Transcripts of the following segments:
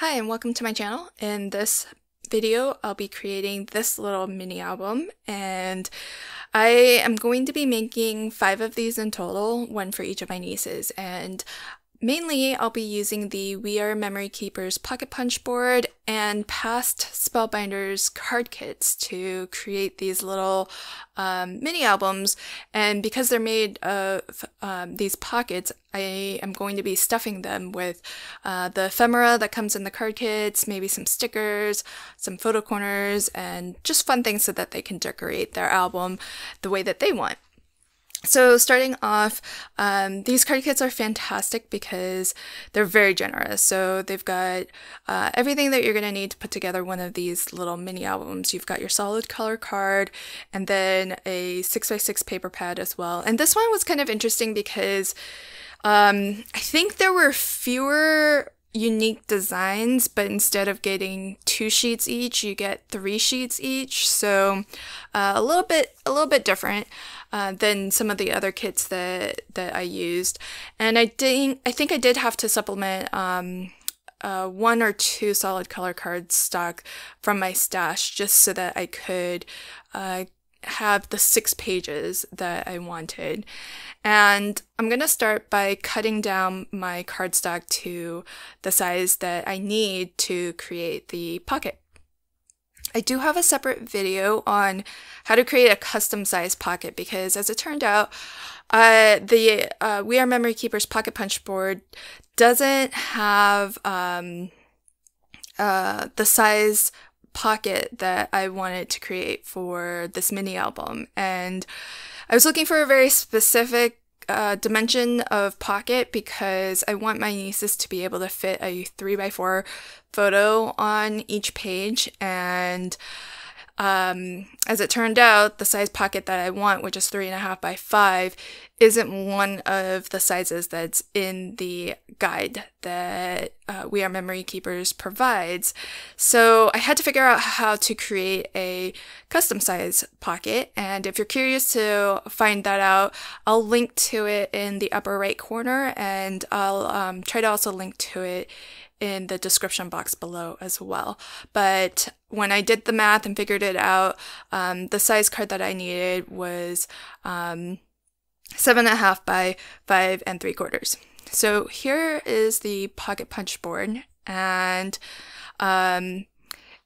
Hi and welcome to my channel. In this video I'll be creating this little mini album, and I am going to be making 5 of these in total, one for each of my nieces, and mainly I'll be using the We Are Memory Keepers pocket punch board and past Spellbinders card kits to create these little mini albums. And because they're made of these pockets, I am going to be stuffing them with the ephemera that comes in the card kits, maybe some stickers, some photo corners, and just fun things so that they can decorate their album the way that they want. So starting off, these card kits are fantastic because they're very generous. So they've got everything that you're going to need to put together one of these little mini albums. You've got your solid color card and then a 6x6 paper pad as well. And this one was kind of interesting because I think there were fewer unique designs, but instead of getting 2 sheets each, you get 3 sheets each. So a little bit different than some of the other kits that I used. And I think I did have to supplement 1 or 2 solid color card stock from my stash just so that I could have the 6 pages that I wanted. And I'm going to start by cutting down my cardstock to the size that I need to create the pocket. I do have a separate video on how to create a custom size pocket because, as it turned out, the We Are Memory Keepers pocket punch board doesn't have the size pocket that I wanted to create for this mini album, and I was looking for a very specific dimension of pocket because I want my nieces to be able to fit a 3x4 photo on each page. And as it turned out, the size pocket that I want, which is 3.5 by 5, isn't one of the sizes that's in the guide that We Are Memory Keepers provides. So I had to figure out how to create a custom size pocket, and if you're curious to find that out, I'll link to it in the upper right corner, and I'll try to also link to it in the description box below as well. But when I did the math and figured it out, the size card that I needed was 7.5 by 5 3/4. So here is the pocket punch board, and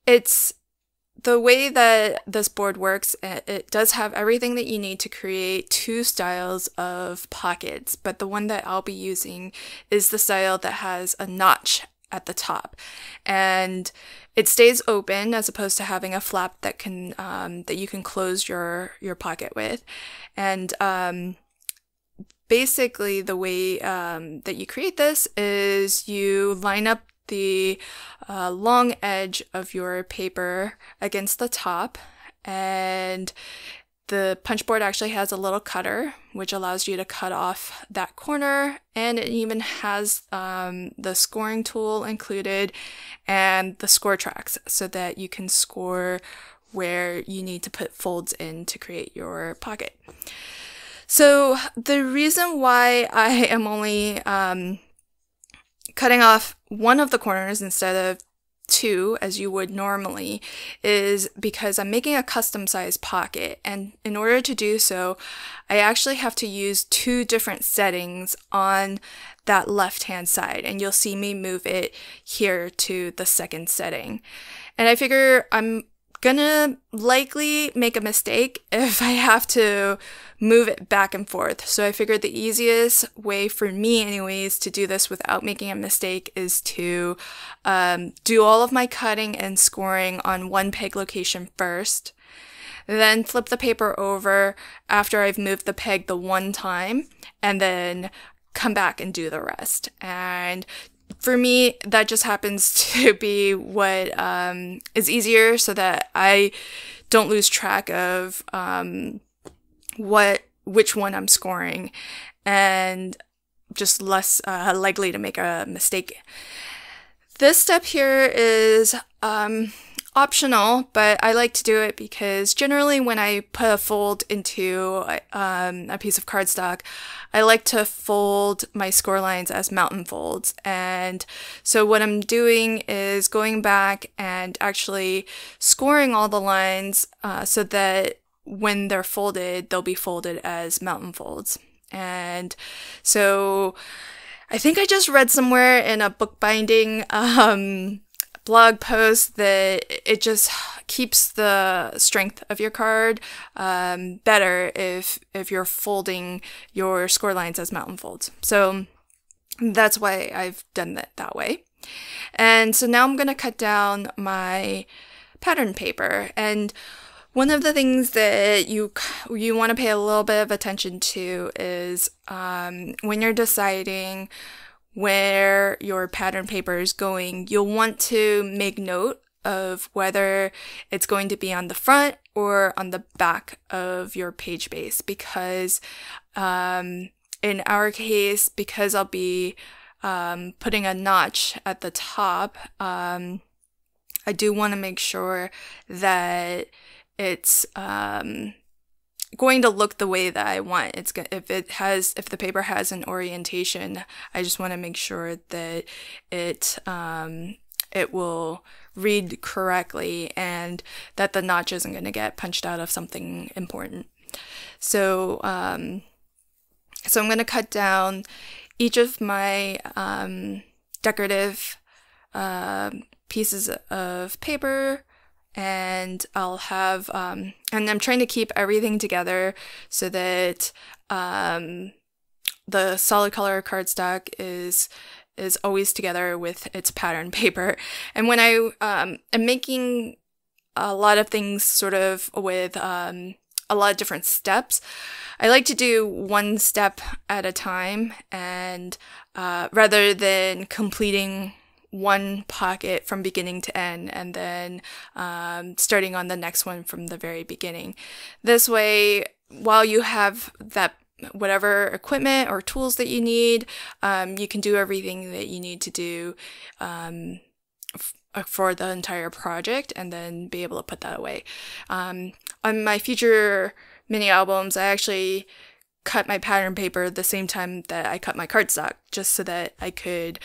it's the way that this board works. It does have everything that you need to create 2 styles of pockets, but the one that I'll be using is the style that has a notch at the top, and it stays open as opposed to having a flap that can that you can close your pocket with. And basically the way that you create this is you line up the long edge of your paper against the top, and the punch board actually has a little cutter which allows you to cut off that corner, and it even has the scoring tool included and the score tracks so that you can score where you need to put folds in to create your pocket. So the reason why I am only cutting off one of the corners instead of 2 as you would normally is because I'm making a custom size pocket, and in order to do so I actually have to use 2 different settings on that left hand side, and you'll see me move it here to the second setting. And I figure I'm gonna likely make a mistake if I have to move it back and forth. So I figured the easiest way for me anyways to do this without making a mistake is to do all of my cutting and scoring on one peg location first, then flip the paper over after I've moved the peg the one time, and then come back and do the rest. And for me, that just happens to be what is easier so that I don't lose track of which one I'm scoring, and just less likely to make a mistake. This step here is optional, but I like to do it because generally when I put a fold into a piece of cardstock, I like to fold my score lines as mountain folds. And so what I'm doing is going back and actually scoring all the lines so that when they're folded, they'll be folded as mountain folds. And so I think I just read somewhere in a bookbinding blog post that it just keeps the strength of your card better if you're folding your score lines as mountain folds. So that's why I've done it that way. And so now I'm going to cut down my pattern paper. And one of the things that you want to pay a little bit of attention to is when you're deciding where your pattern paper is going, you'll want to make note of whether it's going to be on the front or on the back of your page base, because in our case, because I'll be putting a notch at the top, I do want to make sure that it's going to look the way that I want. If the paper has an orientation, I just want to make sure that it will read correctly and that the notch isn't going to get punched out of something important. So I'm going to cut down each of my decorative pieces of paper. And I'll have, and I'm trying to keep everything together so that the solid color cardstock is always together with its pattern paper. And when I am making a lot of things sort of with a lot of different steps, I like to do one step at a time, and rather than completing one pocket from beginning to end and then starting on the next one from the very beginning. This way, while you have that whatever equipment or tools that you need, you can do everything that you need to do for the entire project and then be able to put that away. On my future mini albums, I actually cut my pattern paper the same time that I cut my cardstock, just so that I could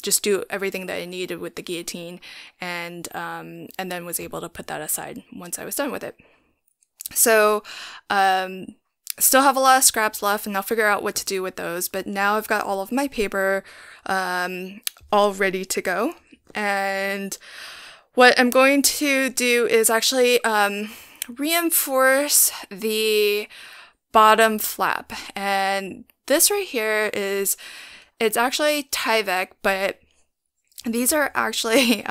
just do everything that I needed with the guillotine, and then was able to put that aside once I was done with it. So still have a lot of scraps left, and I'll figure out what to do with those, but now I've got all of my paper all ready to go. And what I'm going to do is actually reinforce the bottom flap. And this right here it's actually Tyvek, but these are actually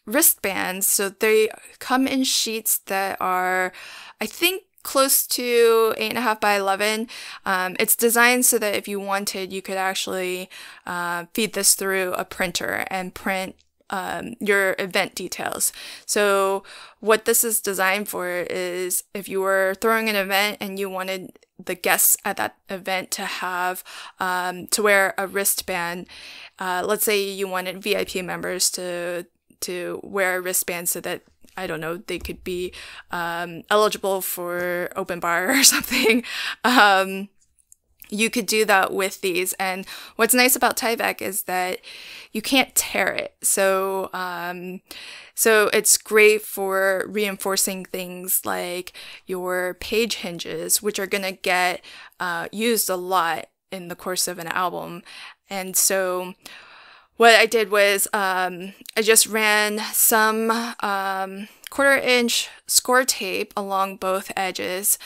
wristbands. So they come in sheets that are, I think, close to 8.5 by 11. It's designed so that if you wanted, you could actually feed this through a printer and print your event details. So what this is designed for is if you were throwing an event and you wanted the guests at that event to have to wear a wristband, let's say you wanted VIP members to wear a wristband so that, I don't know, they could be eligible for open bar or something. You could do that with these. And what's nice about Tyvek is that you can't tear it. So it's great for reinforcing things like your page hinges, which are going to get used a lot in the course of an album. And so what I did was I just ran some 1/4 inch score tape along both edges.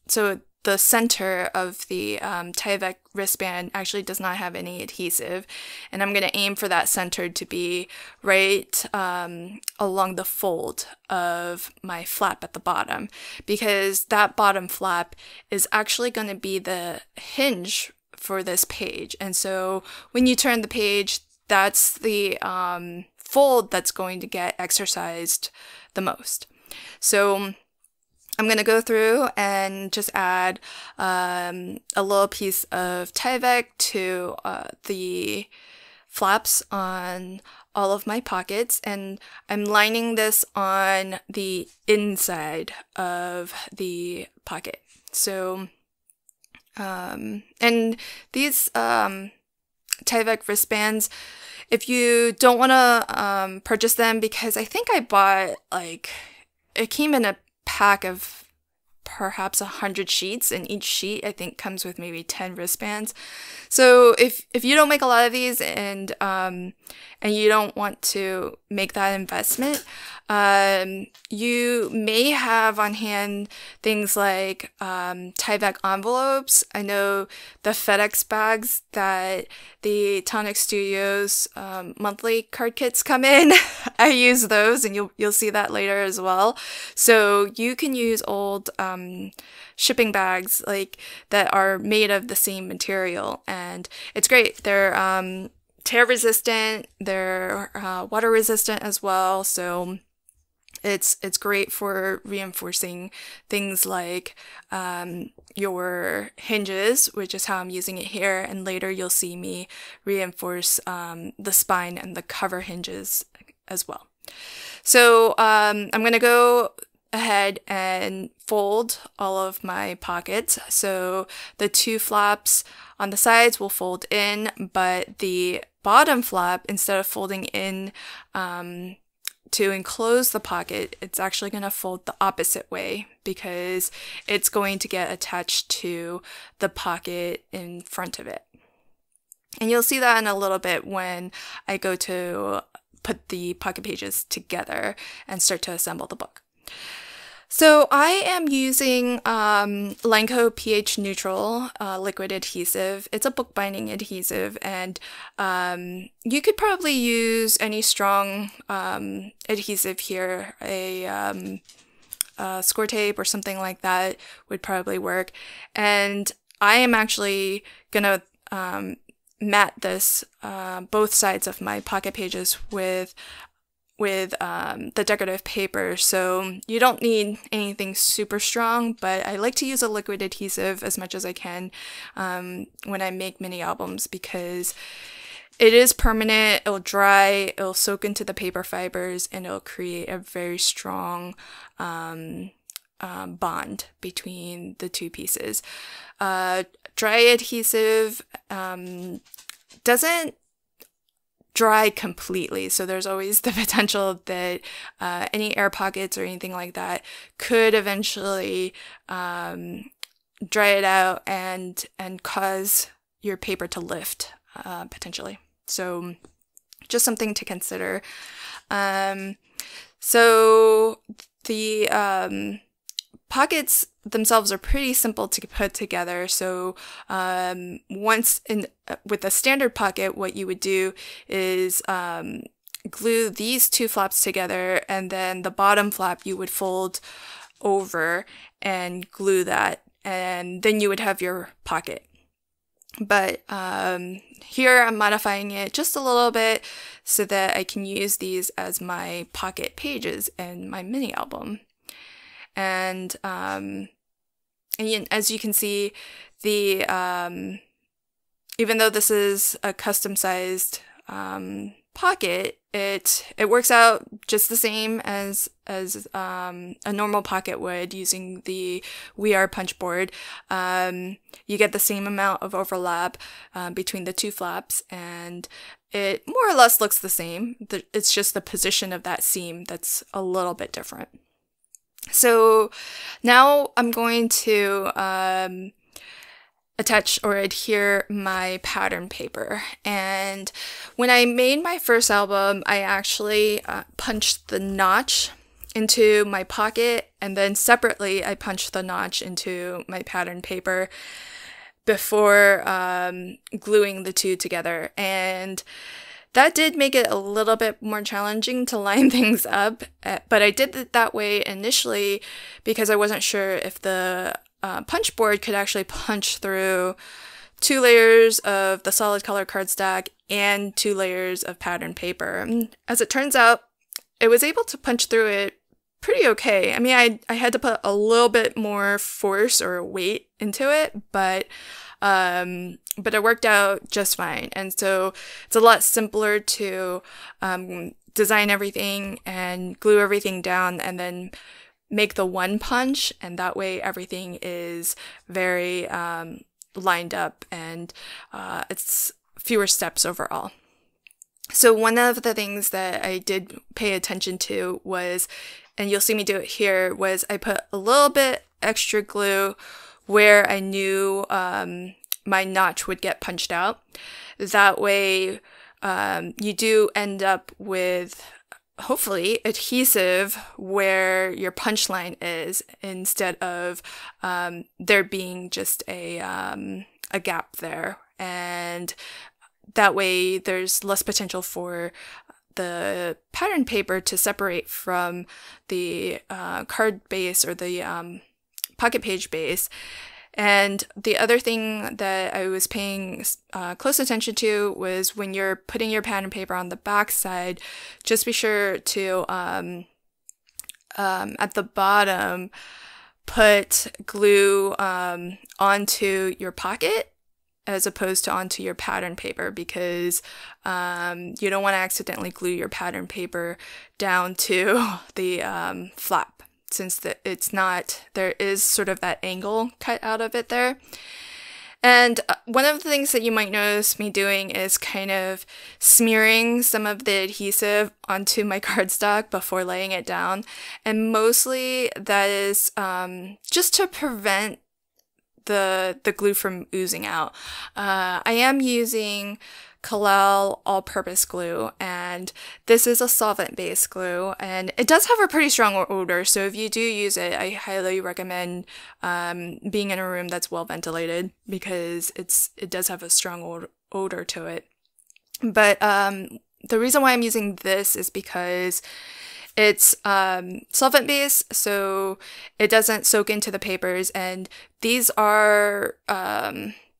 So the center of the Tyvek wristband actually does not have any adhesive, and I'm going to aim for that center to be right along the fold of my flap at the bottom, because that bottom flap is actually going to be the hinge for this page. And so when you turn the page, that's the fold that's going to get exercised the most. So I'm going to go through and just add a little piece of Tyvek to the flaps on all of my pockets, and I'm lining this on the inside of the pocket. So, and these Tyvek wristbands, if you don't want to purchase them, because I think I bought, like, it came in a pack of perhaps 100 sheets, and each sheet I think comes with maybe 10 wristbands. So if you don't make a lot of these, and you don't want to make that investment, you may have on hand things like Tyvek envelopes. I know the FedEx bags that the Tonic Studios monthly card kits come in. I use those, and you'll see that later as well. So you can use old shipping bags like that are made of the same material, and it's great. They're tear resistant, they're water resistant as well, so it's great for reinforcing things like your hinges, which is how I'm using it here, and later you'll see me reinforce the spine and the cover hinges as well. So I'm going to go ahead and fold all of my pockets. So the two flaps on the sides will fold in, but the bottom flap, instead of folding in to enclose the pocket, it's actually going to fold the opposite way, because it's going to get attached to the pocket in front of it. And you'll see that in a little bit when I go to put the pocket pages together and start to assemble the book. So I am using Lenco pH neutral liquid adhesive. It's a bookbinding adhesive, and you could probably use any strong adhesive here. A score tape or something like that would probably work. And I am actually gonna mat this both sides of my pocket pages with the decorative paper, so you don't need anything super strong, but I like to use a liquid adhesive as much as I can when I make mini albums, because it is permanent, it'll dry, it'll soak into the paper fibers, and it'll create a very strong bond between the two pieces. Dry adhesive doesn't dry completely, so there's always the potential that any air pockets or anything like that could eventually dry it out and cause your paper to lift potentially. So just something to consider. So the pockets themselves are pretty simple to put together. So once with a standard pocket, what you would do is glue these two flaps together, and then the bottom flap you would fold over and glue that, and then you would have your pocket. But here I'm modifying it just a little bit so that I can use these as my pocket pages in my mini album. And as you can see, the even though this is a custom sized pocket, it works out just the same as a normal pocket would using the WRMK punch board. You get the same amount of overlap between the two flaps, and it more or less looks the same. It's just the position of that seam that's a little bit different. So now I'm going to attach or adhere my pattern paper. And when I made my first album, I actually punched the notch into my pocket, and then separately I punched the notch into my pattern paper before gluing the two together. And that did make it a little bit more challenging to line things up, but I did it that way initially because I wasn't sure if the punch board could actually punch through 2 layers of the solid color cardstock and 2 layers of pattern paper. As it turns out, it was able to punch through it pretty okay. I mean, I had to put a little bit more force or weight into it, but but it worked out just fine. And so it's a lot simpler to design everything and glue everything down and then make the one punch, and that way everything is very lined up, and it's fewer steps overall. So one of the things that I did pay attention to was, and you'll see me do it here, was I put a little bit extra glue where I knew my notch would get punched out. That way you do end up with hopefully adhesive where your punch line is, instead of there being just a gap there. And that way there's less potential for the pattern paper to separate from the card base or the pocket page base. And the other thing that I was paying close attention to was when you're putting your pattern paper on the back side, just be sure to, at the bottom, put glue onto your pocket as opposed to onto your pattern paper, because you don't want to accidentally glue your pattern paper down to the flap, since it's not, there is sort of that angle cut out of it there. And one of the things that you might notice me doing is kind of smearing some of the adhesive onto my cardstock before laying it down. And mostly that is just to prevent the glue from oozing out. I am using Kalal all-purpose glue, and this is a solvent-based glue, and it does have a pretty strong odor, so if you do use it, I highly recommend being in a room that's well ventilated, because it does have a strong odor to it. But the reason why I'm using this is because it's solvent-based, so it doesn't soak into the papers, and these are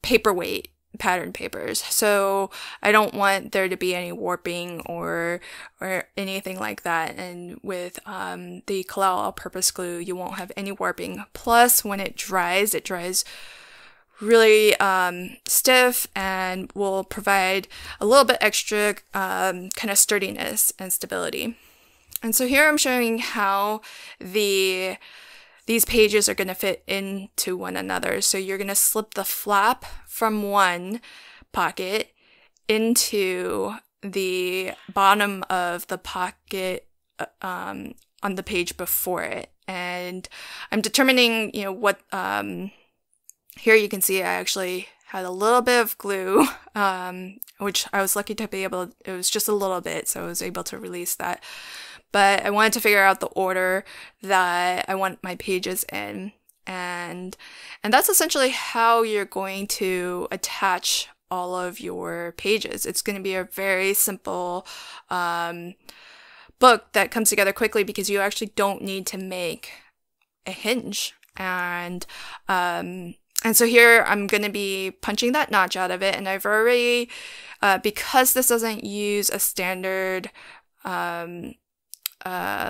paperweight pattern papers, so I don't want there to be any warping or anything like that. And with the Kalal all-purpose glue, you won't have any warping. Plus, when it dries really stiff and will provide a little bit extra kind of sturdiness and stability. And so here I'm showing how these pages are going to fit into one another. So you're going to slip the flap from one pocket into the bottom of the pocket on the page before it. And I'm determining, what, here you can see I actually had a little bit of glue, which I was lucky to be able, it was just a little bit, so I was able to release that. But I wanted to figure out the order that I want my pages in. And that's essentially how you're going to attach all of your pages. It's going to be a very simple book that comes together quickly, because you actually don't need to make a hinge. And so here I'm going to be punching that notch out of it. And I've already, because this doesn't use a standard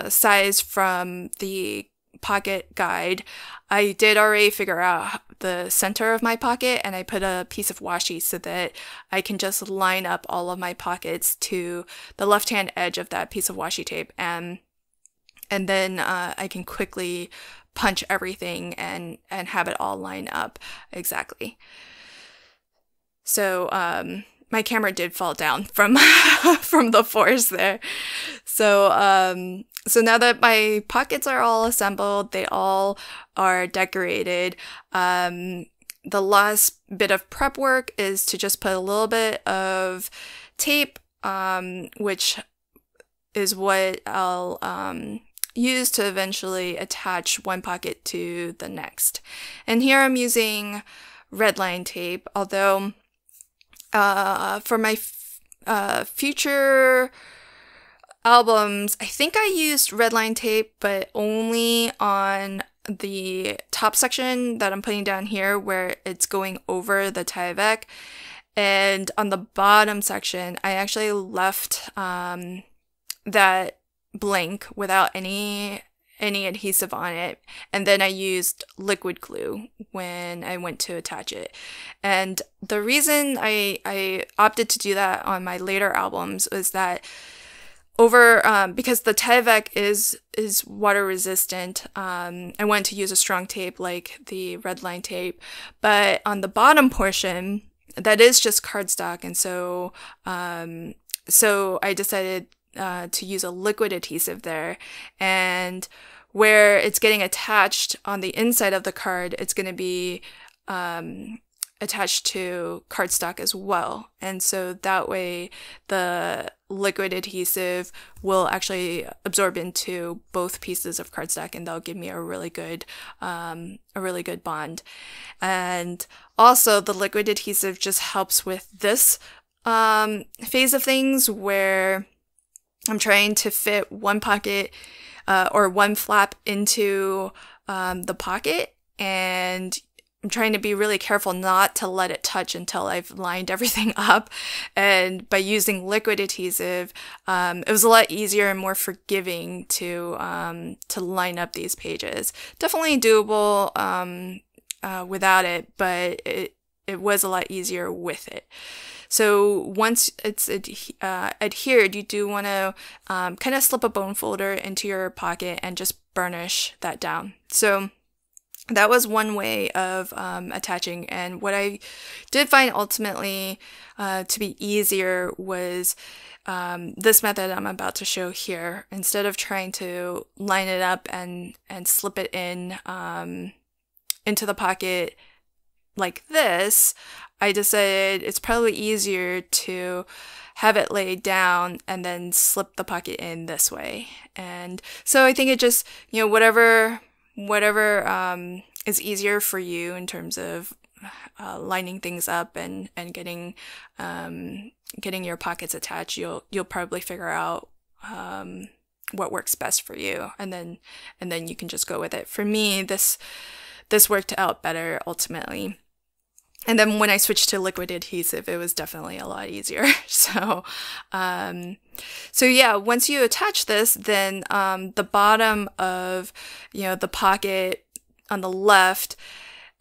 size from the pocket guide, I did already figure out the center of my pocket, and I put a piece of washi so that I can just line up all of my pockets to the left-hand edge of that piece of washi tape, and then I can quickly punch everything and have it all line up exactly. So my camera did fall down from from the force there. So now that my pockets are all assembled, they all are decorated, the last bit of prep work is to just put a little bit of tape, which is what I'll use to eventually attach one pocket to the next. And here I'm using red line tape, although for my future albums, I think I used red line tape, but only on the top section that I'm putting down here where it's going over the Tyvek. And on the bottom section, I actually left that blank without any any adhesive on it, and then I used liquid glue when I went to attach it. And the reason I opted to do that on my later albums was that because the Tyvek is water resistant, I wanted to use a strong tape like the red line tape, but on the bottom portion that is just cardstock, and so I decided to use a liquid adhesive there, and where it's getting attached on the inside of the card, it's going to be attached to cardstock as well. And so that way the liquid adhesive will actually absorb into both pieces of cardstock, and that'll give me a really good bond. And also the liquid adhesive just helps with this phase of things where I'm trying to fit one pocket or one flap into the pocket, and I'm trying to be really careful not to let it touch until I've lined everything up. And by using liquid adhesive, it was a lot easier and more forgiving to line up these pages. Definitely doable without it, but it was a lot easier with it. So once it's adhered, you do want to kind of slip a bone folder into your pocket and just burnish that down. So that was one way of attaching, and what I did find ultimately to be easier was this method I'm about to show here. Instead of trying to line it up and slip it in into the pocket like this, I decided it's probably easier to have it laid down and then slip the pocket in this way. And so I think it just, whatever is easier for you in terms of lining things up and getting your pockets attached, you'll probably figure out what works best for you, and then you can just go with it. For me, this worked out better ultimately. And then when I switched to liquid adhesive, it was definitely a lot easier. So yeah, once you attach this, then the bottom of the pocket on the left,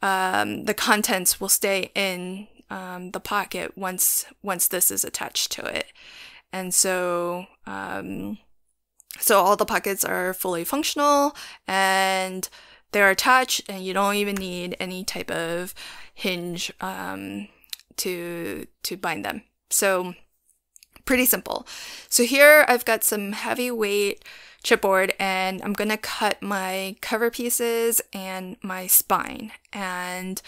the contents will stay in the pocket once this is attached to it. And so all the pockets are fully functional and they're attached, and you don't even need any type of hinge to bind them. So pretty simple. So here I've got some heavyweight chipboard, and I'm gonna cut my cover pieces and my spine. And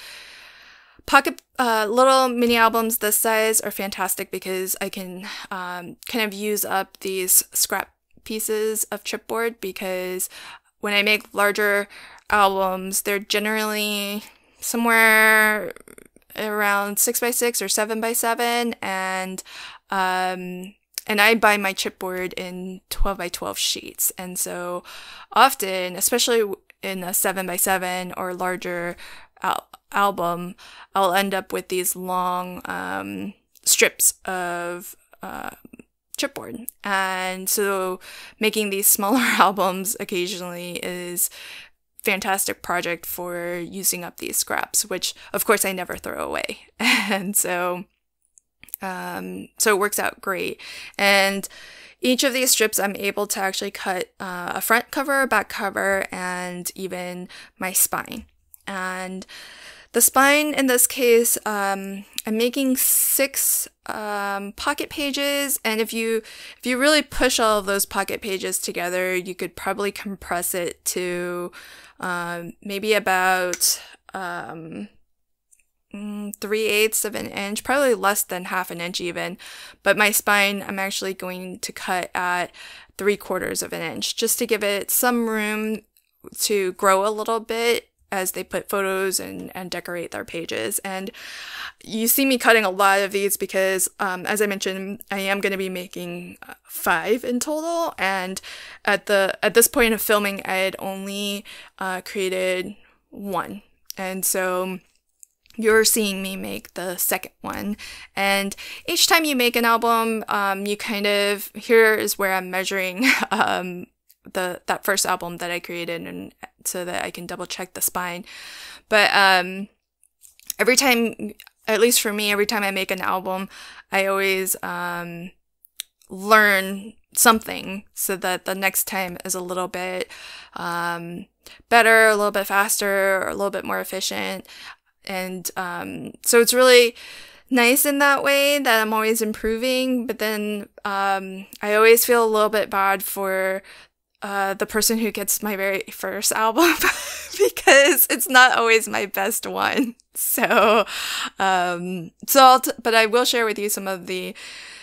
pocket little mini albums this size are fantastic because I can kind of use up these scrap pieces of chipboard, because when I make larger albums, they're generally somewhere around 6x6 or 7x7, and I buy my chipboard in 12x12 sheets. And so often, especially in a 7x7 or larger album, I'll end up with these long strips of chipboard. And so making these smaller albums occasionally is fantastic project for using up these scraps, which of course I never throw away. And so it works out great. And each of these strips I'm able to actually cut a front cover, a back cover, and even my spine. And the spine in this case, I'm making 6 pocket pages, and if you really push all of those pocket pages together, you could probably compress it to maybe about 3/8 of an inch, probably less than half an inch even. But my spine, I'm actually going to cut at 3/4 of an inch, just to give it some room to grow a little bit as they put photos and decorate their pages. And you see me cutting a lot of these because, as I mentioned, I am going to be making 5 in total. And at this point of filming, I had only created 1. And so you're seeing me make the second one. And each time you make an album, you kind of, here is where I'm measuring that first album that I created, and so that I can double check the spine. But every time, at least for me, every time I make an album, I always learn something so that the next time is a little bit better, a little bit faster, or a little bit more efficient. And so it's really nice in that way that I'm always improving. But then I always feel a little bit bad for the person who gets my very first album because it's not always my best one. So but I will share with you some of the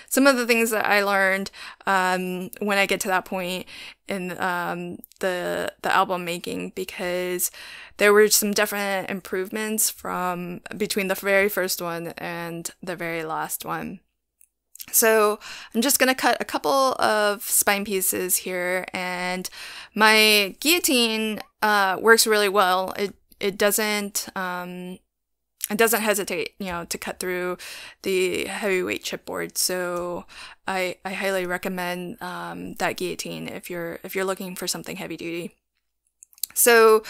things that I learned when I get to that point in the album making, because there were some definite improvements from between the very first one and the very last one. So I'm just going to cut a couple of spine pieces here, and my guillotine works really well. It doesn't hesitate, to cut through the heavyweight chipboard. So I highly recommend that guillotine if you're looking for something heavy duty. So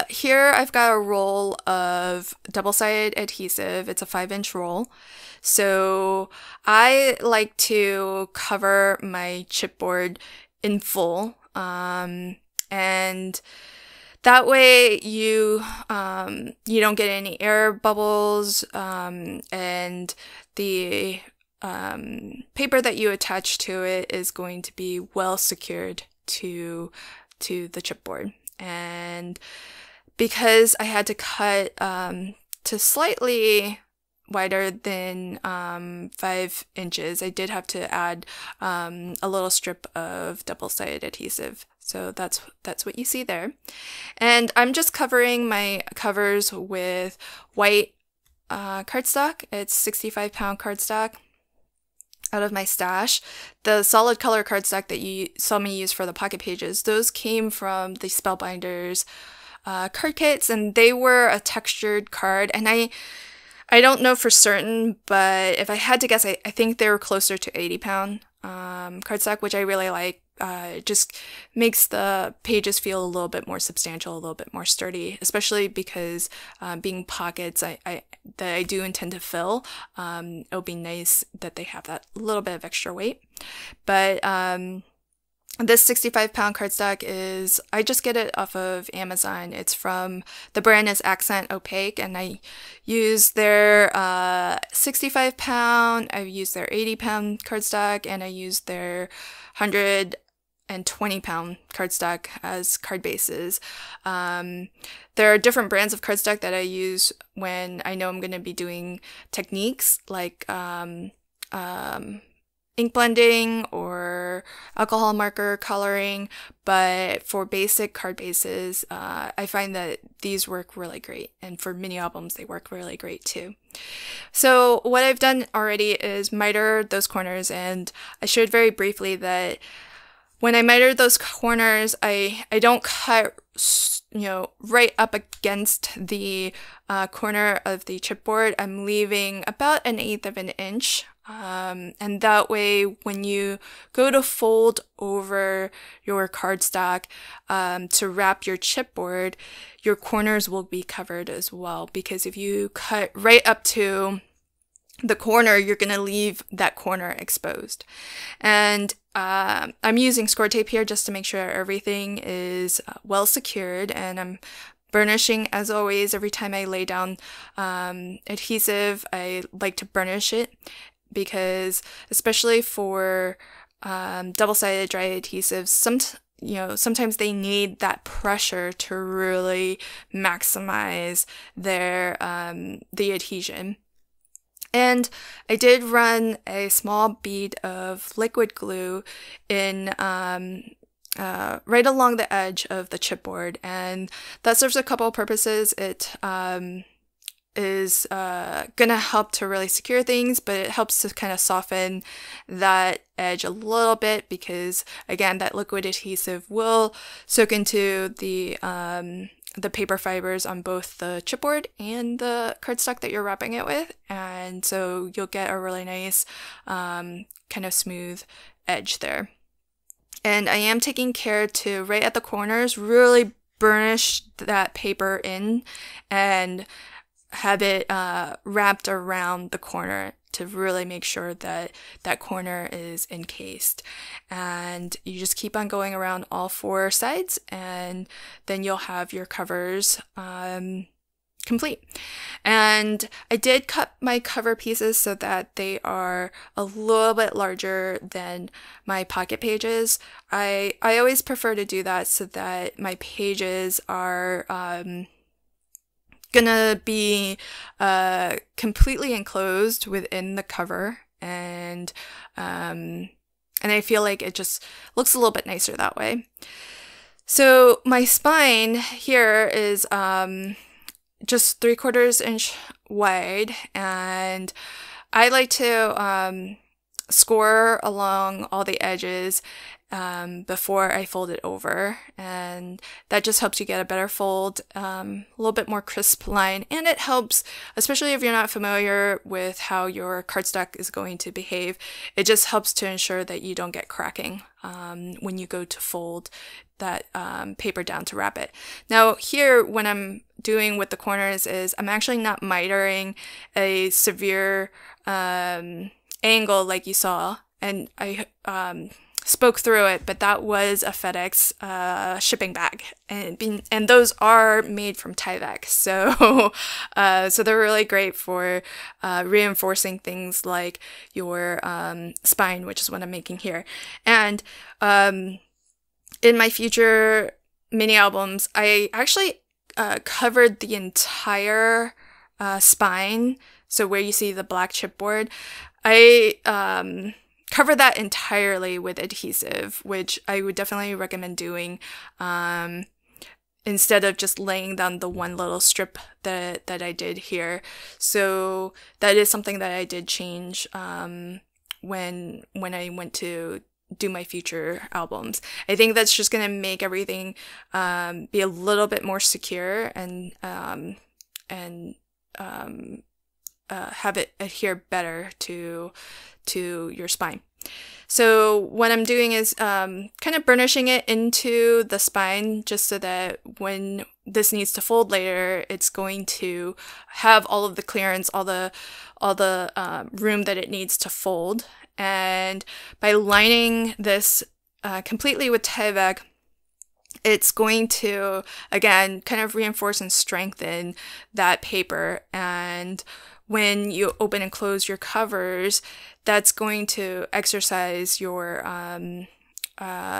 here I've got a roll of double-sided adhesive. It's a 5-inch roll. So I like to cover my chipboard in full, and that way you don't get any air bubbles, and the paper that you attach to it is going to be well secured to the chipboard. And because I had to cut to slightly wider than 5 inches, I did have to add a little strip of double-sided adhesive. So that's what you see there. And I'm just covering my covers with white cardstock. It's 65-pound cardstock out of my stash. The solid color cardstock that you saw me use for the pocket pages, those came from the Spellbinders card kits, and they were a textured card. And I don't know for certain, but if I had to guess, I think they were closer to 80-pound cardstock, which I really like. It just makes the pages feel a little bit more substantial, a little bit more sturdy, especially because being pockets that I do intend to fill, it'll be nice that they have that little bit of extra weight. But this 65-pound cardstock I just get it off of Amazon. It's from, the brand is Accent Opaque, and I use their 65-pound, I use their 80-pound cardstock, and I use their 120-pound cardstock as card bases. There are different brands of cardstock that I use when I know I'm going to be doing techniques like ink blending or alcohol marker coloring, but for basic card bases, I find that these work really great, and for mini albums they work really great too. So what I've done already is miter those corners, and I showed very briefly that when I miter those corners, I don't cut right up against the corner of the chipboard. I'm leaving about 1/8 of an inch. And that way, when you go to fold over your cardstock to wrap your chipboard, your corners will be covered as well. Because if you cut right up to the corner, you're going to leave that corner exposed. And I'm using score tape here just to make sure everything is well secured, and I'm burnishing as always. Every time I lay down adhesive, I like to burnish it, because especially for double-sided dry adhesives, sometimes they need that pressure to really maximize their the adhesion. And I did run a small bead of liquid glue in right along the edge of the chipboard, and that serves a couple of purposes. It is gonna help to really secure things, but it helps to kind of soften that edge a little bit, because again, that liquid adhesive will soak into the paper fibers on both the chipboard and the cardstock that you're wrapping it with, and so you'll get a really nice kind of smooth edge there. And I am taking care to, right at the corners, really burnish that paper in and have it wrapped around the corner to really make sure that that corner is encased. And you just keep on going around all four sides, and then you'll have your covers complete. And I did cut my cover pieces so that they are a little bit larger than my pocket pages. I always prefer to do that so that my pages are gonna be completely enclosed within the cover, and I feel like it just looks a little bit nicer that way. So my spine here is just 3/4 inch wide, and I like to score along all the edges before I fold it over, and that just helps you get a better fold, a little bit more crisp line, and it helps, especially if you're not familiar with how your cardstock is going to behave, it just helps to ensure that you don't get cracking when you go to fold that paper down to wrap it. Now here, when I'm doing with the corners, is I'm actually not mitering a severe angle like you saw, and I spoke through it, but that was a FedEx shipping bag, and those are made from Tyvek, so so they're really great for reinforcing things like your spine, which is what I'm making here. And in my future mini albums, I actually covered the entire spine, so where you see the black chipboard, I cover that entirely with adhesive, which I would definitely recommend doing instead of just laying down the one little strip that I did here. So that is something that I did change when I went to do my future albums. I think that's just gonna make everything be a little bit more secure and have it adhere better to your spine. So what I'm doing is kind of burnishing it into the spine, just so that when this needs to fold later, it's going to have all of the clearance, all the room that it needs to fold. And by lining this completely with Tyvek, it's going to, again, kind of reinforce and strengthen that paper. And when you open and close your covers, that's going to exercise your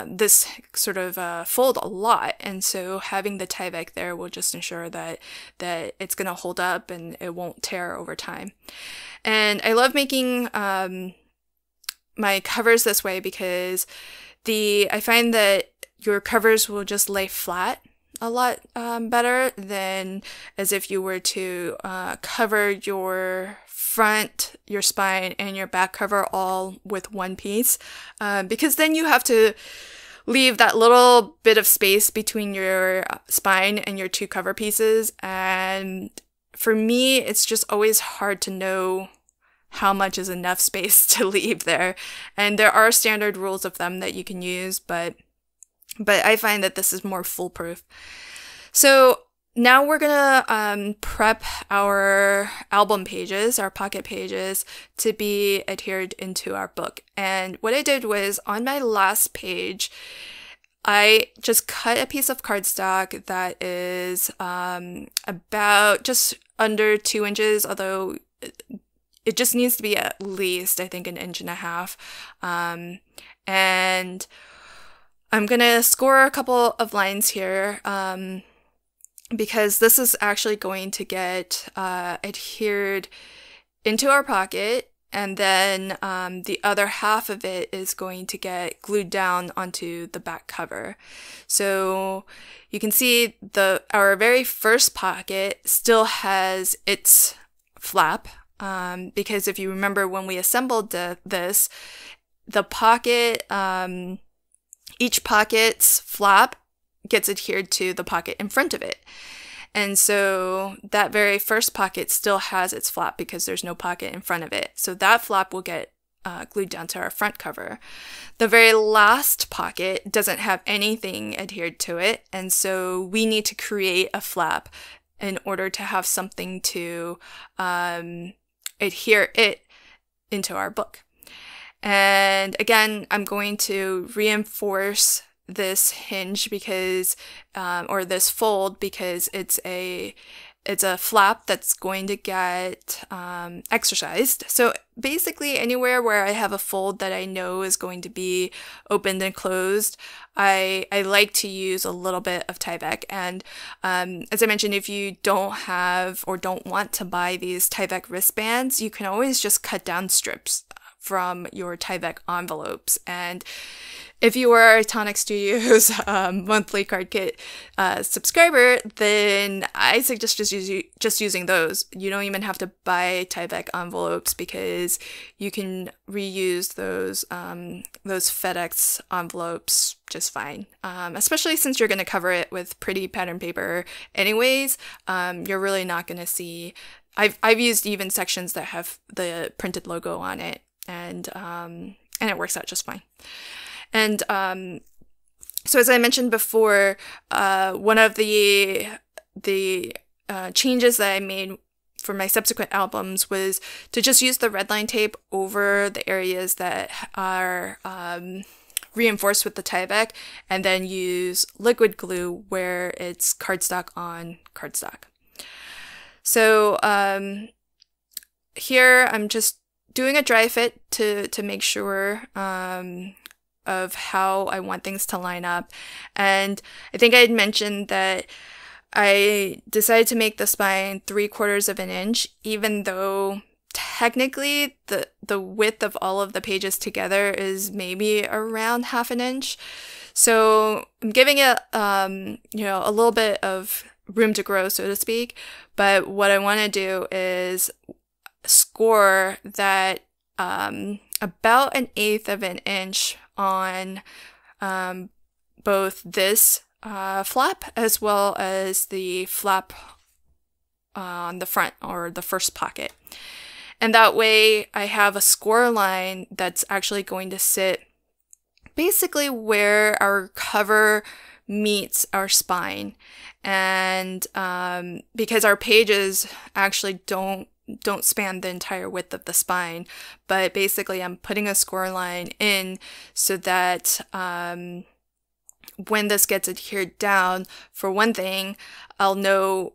this sort of fold a lot. And so having the Tyvek there will just ensure that it's going to hold up and it won't tear over time. And I love making my covers this way because I find that your covers will just lay flat a lot better than as if you were to cover your front, your spine, and your back cover all with one piece, because then you have to leave that little bit of space between your spine and your two cover pieces. And for me, it's just always hard to know how much is enough space to leave there. And there are standard rules of thumb that you can use, but I find that this is more foolproof. So now we're gonna prep our album pages, our pocket pages, to be adhered into our book. And what I did was, on my last page, I just cut a piece of cardstock that is about just under 2 inches, although it just needs to be at least, I think, 1.5 inches. And I'm gonna score a couple of lines here because this is actually going to get adhered into our pocket, and then the other half of it is going to get glued down onto the back cover. So you can see our very first pocket still has its flap, because if you remember when we assembled this, the pocket, each pocket's flap gets adhered to the pocket in front of it. And so that very first pocket still has its flap because there's no pocket in front of it. So that flap will get glued down to our front cover. The very last pocket doesn't have anything adhered to it, and so we need to create a flap in order to have something to adhere it into our book. And again, I'm going to reinforce this hinge because, or this fold, because it's a flap that's going to get exercised. So basically anywhere where I have a fold that I know is going to be opened and closed, I like to use a little bit of Tyvek. And as I mentioned, if you don't have or don't want to buy these Tyvek wristbands, you can always just cut down strips from your Tyvek envelopes. And if you are a Tonic Studios monthly card kit subscriber, then I suggest just using those. You don't even have to buy Tyvek envelopes because you can reuse those FedEx envelopes just fine. Especially since you're going to cover it with pretty pattern paper anyways, you're really not going to see. I've used even sections that have the printed logo on it, and it works out just fine. And so as I mentioned before, one of the changes that I made for my subsequent albums was to just use the redline tape over the areas that are reinforced with the Tyvek, and then use liquid glue where it's cardstock on cardstock. So here I'm just doing a dry fit to make sure of how I want things to line up. And I think I had mentioned that I decided to make the spine 3/4 of an inch, even though technically the width of all of the pages together is maybe around 1/2 inch. So I'm giving it, a little bit of room to grow, so to speak. But what I want to do is score that about 1/8 of an inch on both this flap as well as the flap on the front, or the first pocket. And that way I have a score line that's actually going to sit basically where our cover meets our spine. And because our pages actually don't span the entire width of the spine, but basically I'm putting a score line in so that when this gets adhered down, for one thing, I'll know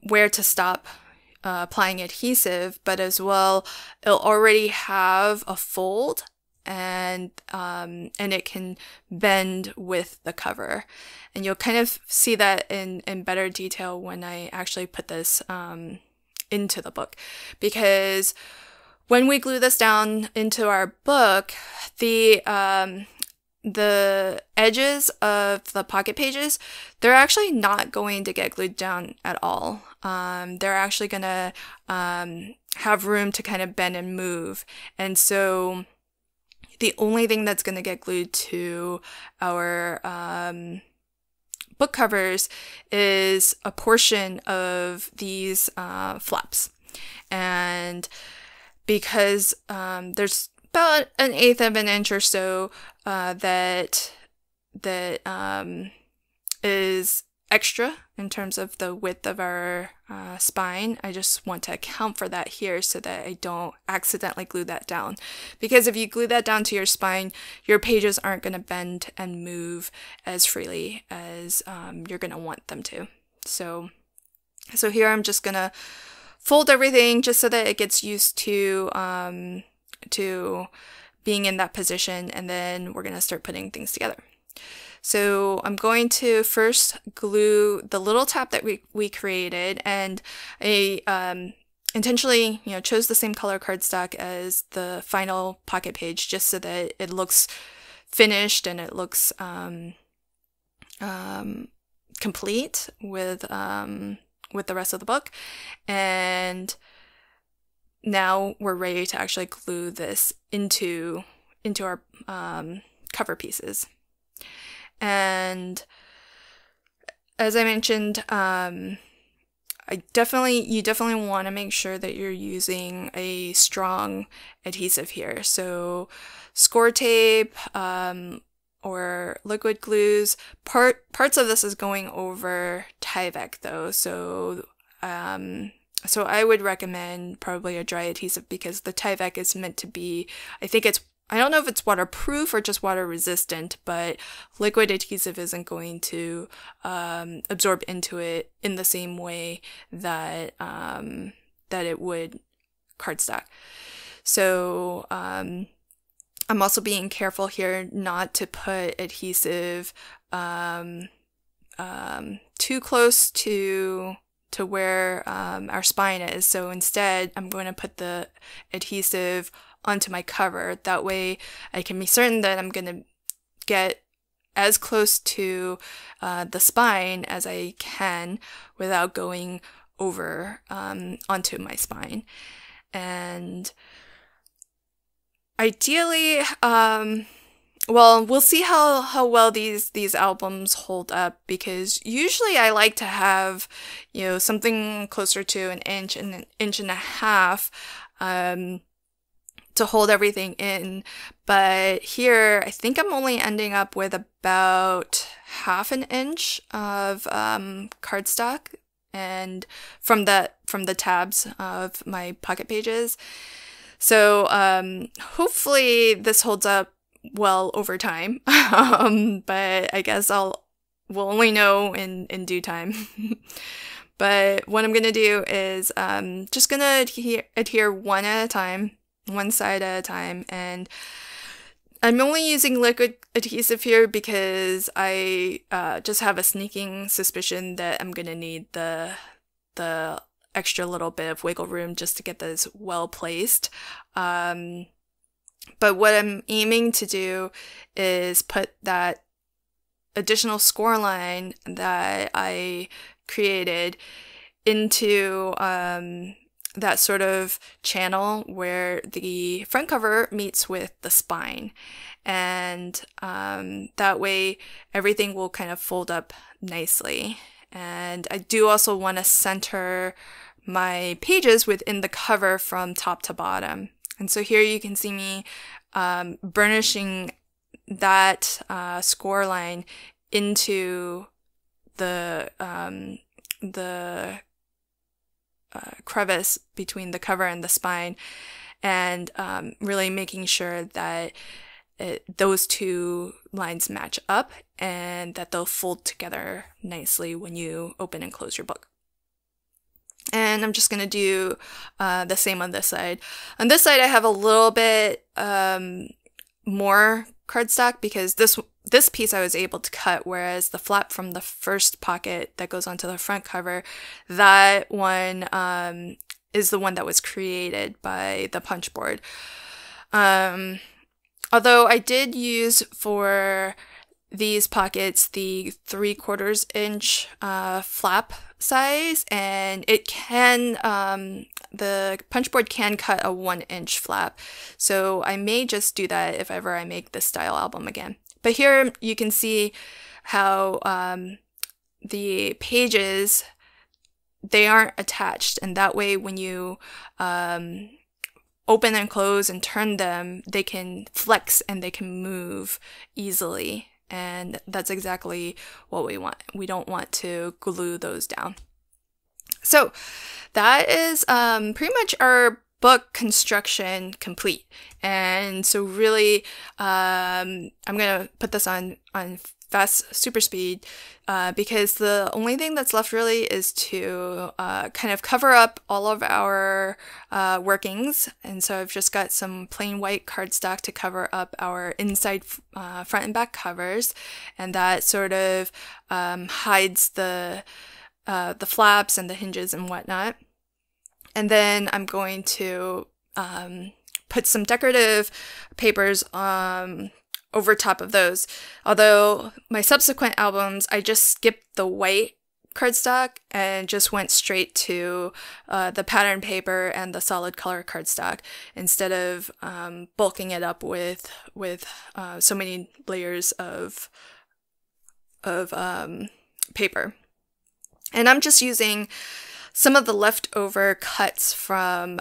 where to stop applying adhesive, but as well, it'll already have a fold, and it can bend with the cover. And you'll kind of see that in better detail when I actually put this into the book, because when we glue this down into our book, the edges of the pocket pages, they're actually not going to get glued down at all. They're actually gonna have room to kind of bend and move, and so the only thing that's gonna get glued to our book covers is a portion of these flaps. And because there's about 1/8 of an inch or so that is extra in terms of the width of our spine, I just want to account for that here so that I don't accidentally glue that down. Because if you glue that down to your spine, your pages aren't going to bend and move as freely as you're going to want them to. So here I'm just going to fold everything just so that it gets used to being in that position, and then we're going to start putting things together. So I'm going to first glue the little tab that we created, and I intentionally chose the same color cardstock as the final pocket page just so that it looks finished and it looks complete with the rest of the book. And now we're ready to actually glue this into our cover pieces. And as I mentioned, I you definitely want to make sure that you're using a strong adhesive here. So score tape, or liquid glues. Parts of this is going over Tyvek though, so I would recommend probably a dry adhesive, because the Tyvek is meant to be, I don't know if it's waterproof or just water resistant, but liquid adhesive isn't going to absorb into it in the same way that it would cardstock. So I'm also being careful here not to put adhesive too close to where our spine is. So instead, I'm going to put the adhesive onto my cover. That way I can be certain that I'm going to get as close to the spine as I can without going over onto my spine. And ideally, well, we'll see how well these albums hold up, because usually I like to have, something closer to an inch and an inch and a half to hold everything in. But here, I think I'm only ending up with about half an inch of cardstock, and from the tabs of my pocket pages. So hopefully this holds up well over time, but I guess we'll only know in due time. But what I'm gonna do is just gonna adhere one at a time, one side at a time, and I'm only using liquid adhesive here because I just have a sneaking suspicion that I'm gonna need the extra little bit of wiggle room just to get this well placed. But what I'm aiming to do is put that additional score line that I created into that sort of channel where the front cover meets with the spine. And that way everything will kind of fold up nicely. And I do also want to center my pages within the cover from top to bottom. And so here you can see me burnishing that score line into the crevice between the cover and the spine, and really making sure that those two lines match up and that they'll fold together nicely when you open and close your book. And I'm just going to do the same on this side. On this side, I have a little bit more cardstock because this piece I was able to cut, whereas the flap from the first pocket that goes onto the front cover, that one is the one that was created by the punch board. Although I did use for these pockets the 3/4 inch flap size, and it can the punch board can cut a 1 inch flap, so I may just do that if ever I make this style album again. But here you can see how the pages, they aren't attached, and that way when you open and close and turn them, they can flex and they can move easily. And that's exactly what we want. We don't want to glue those down. So that is pretty much our book construction complete. And so really, I'm going to put this on fast super speed because the only thing that's left really is to kind of cover up all of our workings. And so I've just got some plain white cardstock to cover up our inside front and back covers, and that sort of hides the flaps and the hinges and whatnot. And then I'm going to put some decorative papers over top of those. Although my subsequent albums, I just skipped the white cardstock and just went straight to the pattern paper and the solid color cardstock instead of bulking it up with so many layers of paper. And I'm just using some of the leftover cuts from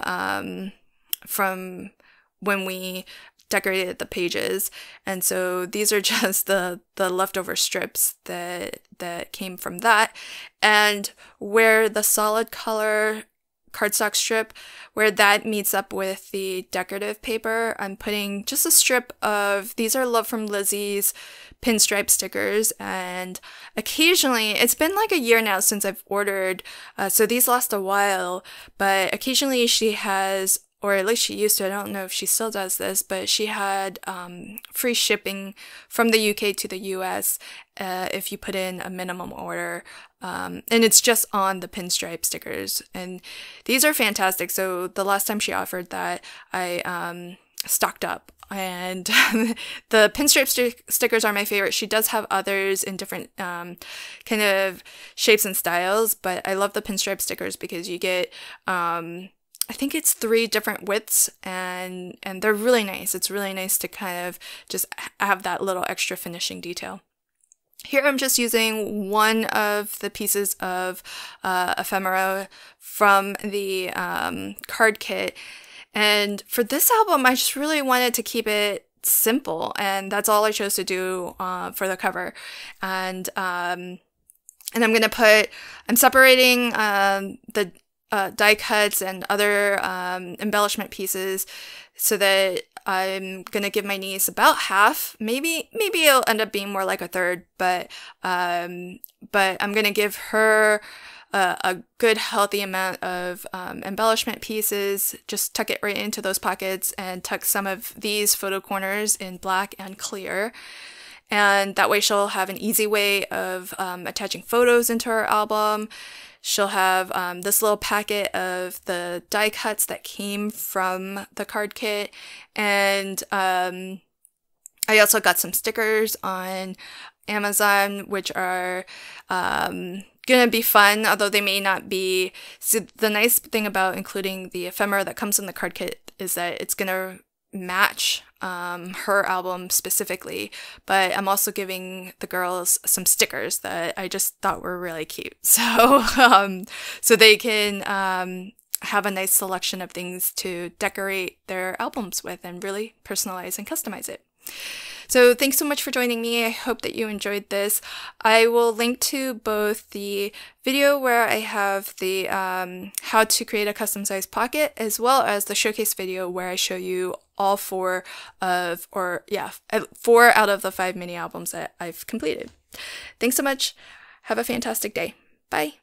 when we decorated the pages, and so these are just the leftover strips that came from that. And where the solid color cardstock strip, where that meets up with the decorative paper, I'm putting just a strip of, these are Love from Lizzie's pinstripe stickers, and occasionally, it's been like a year now since I've ordered, so these last a while, but occasionally she has, or at least she used to, I don't know if she still does this, but she had free shipping from the UK to the US if you put in a minimum order. And it's just on the pinstripe stickers. And these are fantastic. So the last time she offered that, I stocked up. And the pinstripe stickers are my favorite. She does have others in different kind of shapes and styles, but I love the pinstripe stickers because you get I think it's 3 different widths, and they're really nice. It's really nice to kind of just have that little extra finishing detail. Here I'm just using one of the pieces of ephemera from the card kit. And for this album, I just really wanted to keep it simple, and that's all I chose to do for the cover. And I'm separating the die cuts and other embellishment pieces so that I'm gonna give my niece about half. Maybe it'll end up being more like a third, but I'm gonna give her a good healthy amount of embellishment pieces. Just tuck it right into those pockets and tuck some of these photo corners in black and clear. And that way she'll have an easy way of attaching photos into her album. She'll have this little packet of the die cuts that came from the card kit. And I also got some stickers on Amazon, which are gonna be fun, although they may not be. So the nice thing about including the ephemera that comes in the card kit is that it's gonna match her album specifically, but I'm also giving the girls some stickers that I just thought were really cute. So so they can have a nice selection of things to decorate their albums with and really personalize and customize it. So thanks so much for joining me. I hope that you enjoyed this. I will link to both the video where I have the how to create a custom sized pocket, as well as the showcase video where I show you all 4 out of the 5 mini albums that I've completed. Thanks so much. Have a fantastic day. Bye.